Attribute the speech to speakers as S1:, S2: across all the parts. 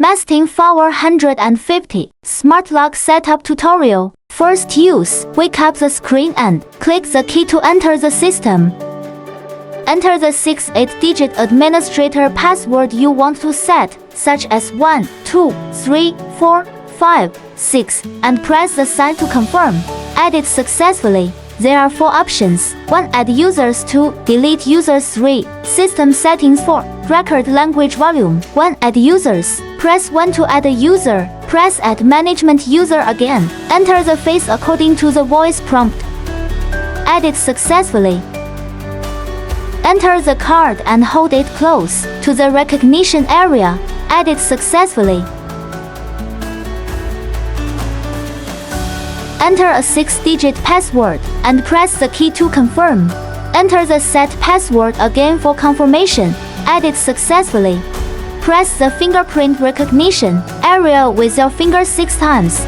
S1: MSTI T450 Smart Lock Setup Tutorial. First use, wake up the screen and click the key to enter the system. Enter the 6-8-digit administrator password you want to set, such as 1, 2, 3, 4, 5, 6, and press the sign to confirm. Added successfully. There are 4 options. 1. Add users. 2. Delete users. 3. System settings. 4. Record language volume. 1. Add users. Press 1 to add a user. Press Add management user again. Enter the face according to the voice prompt. Added successfully. Enter the card and hold it close to the recognition area. Added successfully. Enter a 6-digit password and press the key to confirm. Enter the set password again for confirmation. Added successfully. Press the fingerprint recognition area with your finger 6 times.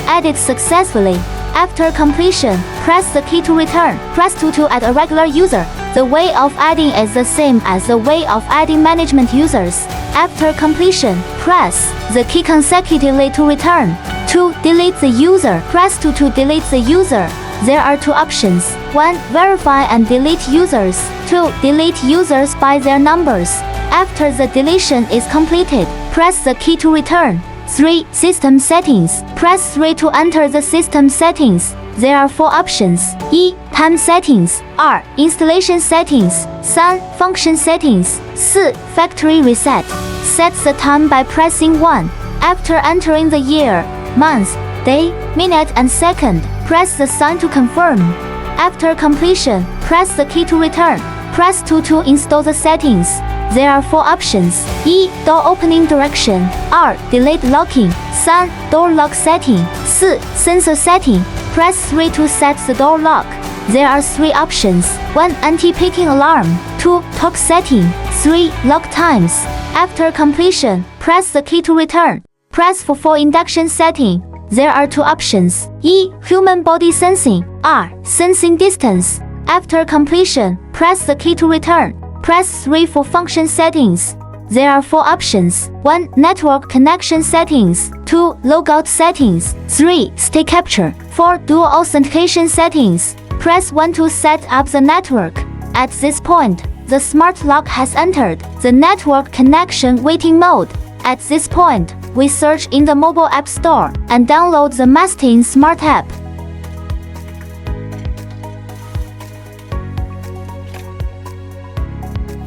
S1: Added successfully. After completion, press the key to return. Press 2 to add a regular user. The way of adding is the same as the way of adding management users. After completion, press the key consecutively to return. 2. Delete the user. Press 2 to delete the user. There are 2 options. 1. Verify and delete users. 2. Delete users by their numbers. After the deletion is completed, press the key to return. 3. System settings. Press 3 to enter the system settings. There are 4 options. E. Time settings. R. Installation settings. 3. Function settings. 4. Factory reset. Set the time by pressing 1. After entering the year, month, day, minute and second, press the sign to confirm. After completion, press the key to return. Press 2 to install the settings. There are 4 options. E. Door opening direction. R. Delayed locking. 3. Door lock setting. 4. Sensor setting. Press 3 to set the door lock. There are 3 options. 1. Anti-picking alarm. 2. Talk setting. 3. Lock times. After completion, press the key to return. Press for induction setting. There are 2 options. E. Human body sensing. R. Sensing distance. After completion, press the key to return. Press 3 for function settings. There are 4 options. 1. Network connection settings. 2. Logout settings. 3. State capture. 4. Dual authentication settings. Press 1 to set up the network. At this point, the smart lock has entered the network connection waiting mode. At this point, we search in the mobile app store and download the MSTI Smart app.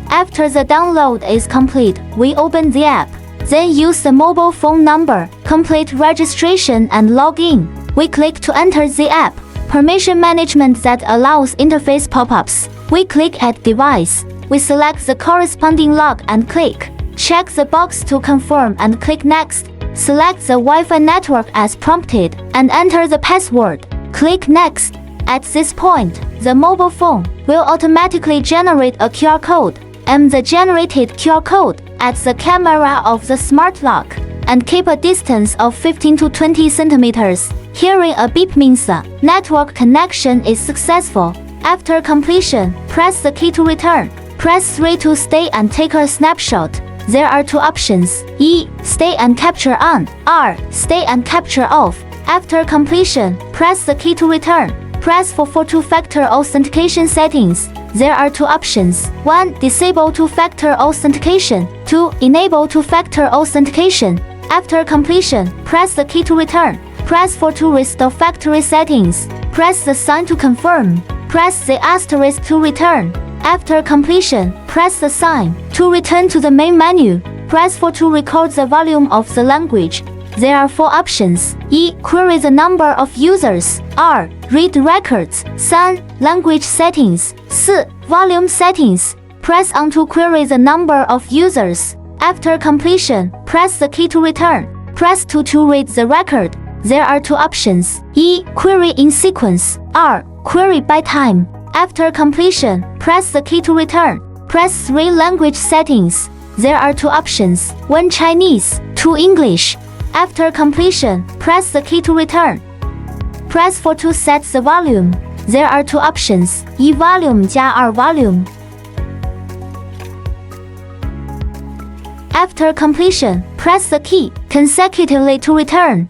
S1: After the download is complete, we open the app. Then use the mobile phone number, complete registration and log in. We click to enter the app. Permission management that allows interface pop-ups. We click Add device. We select the corresponding lock and click. Check the box to confirm and click Next. Select the Wi-Fi network as prompted and enter the password. Click Next. At this point, the mobile phone will automatically generate a QR code. Aim the generated QR code at the camera of the smart lock and keep a distance of 15 to 20 centimeters. Hearing a beep means the network connection is successful. After completion, press the key to return. Press 3 to stay and take a snapshot. There are 2 options. E. Stay and capture on. R. Stay and capture off. After completion, press the key to return. Press for 2-factor authentication settings. There are 2 options. 1. Disable 2-factor authentication. 2. Enable 2-factor authentication. After completion, press the key to return. Press 4 to restore factory settings. Press the sign to confirm. Press the asterisk to return. After completion, press the sign to return to the main menu. Press 4 to record the volume of the language. There are 4 options. E. Query the number of users. R. Read records. 3. Language settings. 4. Volume settings. Press on to query the number of users. After completion, press the key to return. Press 2 to read the record. There are 2 options. E. Query in sequence. R. Query by time. After completion, press the key to return. Press 3 language settings. There are 2 options. 1. Chinese. 2. English. After completion, press the key to return. Press 4 to set the volume. There are 2 options, 1 volume 加2 volume. After completion, press the key consecutively to return.